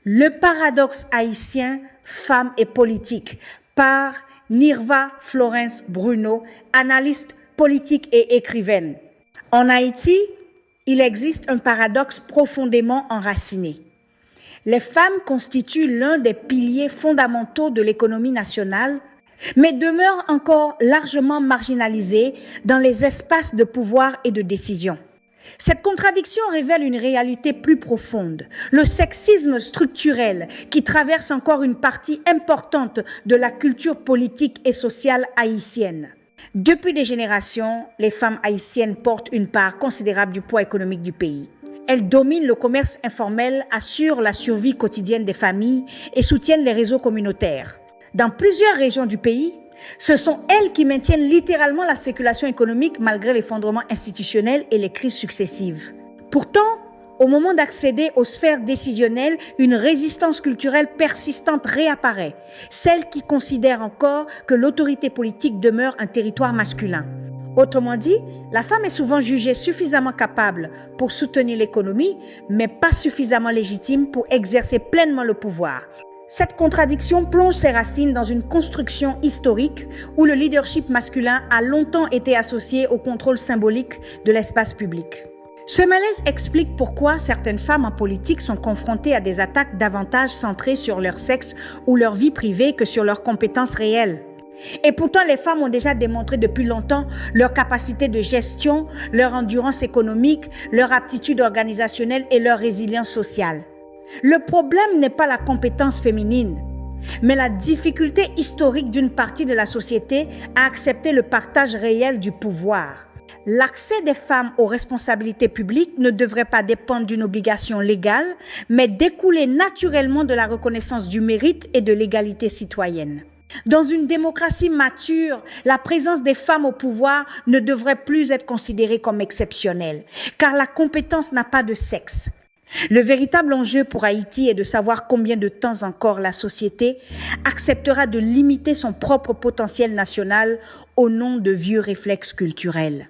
Le paradoxe haïtien, femmes et politique, par Nirva Florence Bruno, analyste politique et écrivaine. En Haïti, il existe un paradoxe profondément enraciné. Les femmes constituent l'un des piliers fondamentaux de l'économie nationale, mais demeurent encore largement marginalisées dans les espaces de pouvoir et de décision. Cette contradiction révèle une réalité plus profonde, le sexisme structurel qui traverse encore une partie importante de la culture politique et sociale haïtienne. Depuis des générations, les femmes haïtiennes portent une part considérable du poids économique du pays. Elles dominent le commerce informel, assurent la survie quotidienne des familles et soutiennent les réseaux communautaires. Dans plusieurs régions du pays, ce sont elles qui maintiennent littéralement la circulation économique malgré l'effondrement institutionnel et les crises successives. Pourtant, au moment d'accéder aux sphères décisionnelles, une résistance culturelle persistante réapparaît, celle qui considère encore que l'autorité politique demeure un territoire masculin. Autrement dit, la femme est souvent jugée suffisamment capable pour soutenir l'économie, mais pas suffisamment légitime pour exercer pleinement le pouvoir. Cette contradiction plonge ses racines dans une construction historique où le leadership masculin a longtemps été associé au contrôle symbolique de l'espace public. Ce malaise explique pourquoi certaines femmes en politique sont confrontées à des attaques davantage centrées sur leur sexe ou leur vie privée que sur leurs compétences réelles. Et pourtant, les femmes ont déjà démontré depuis longtemps leur capacité de gestion, leur endurance économique, leur aptitude organisationnelle et leur résilience sociale. Le problème n'est pas la compétence féminine, mais la difficulté historique d'une partie de la société à accepter le partage réel du pouvoir. L'accès des femmes aux responsabilités publiques ne devrait pas dépendre d'une obligation légale, mais découler naturellement de la reconnaissance du mérite et de l'égalité citoyenne. Dans une démocratie mature, la présence des femmes au pouvoir ne devrait plus être considérée comme exceptionnelle, car la compétence n'a pas de sexe. Le véritable enjeu pour Haïti est de savoir combien de temps encore la société acceptera de limiter son propre potentiel national au nom de vieux réflexes culturels.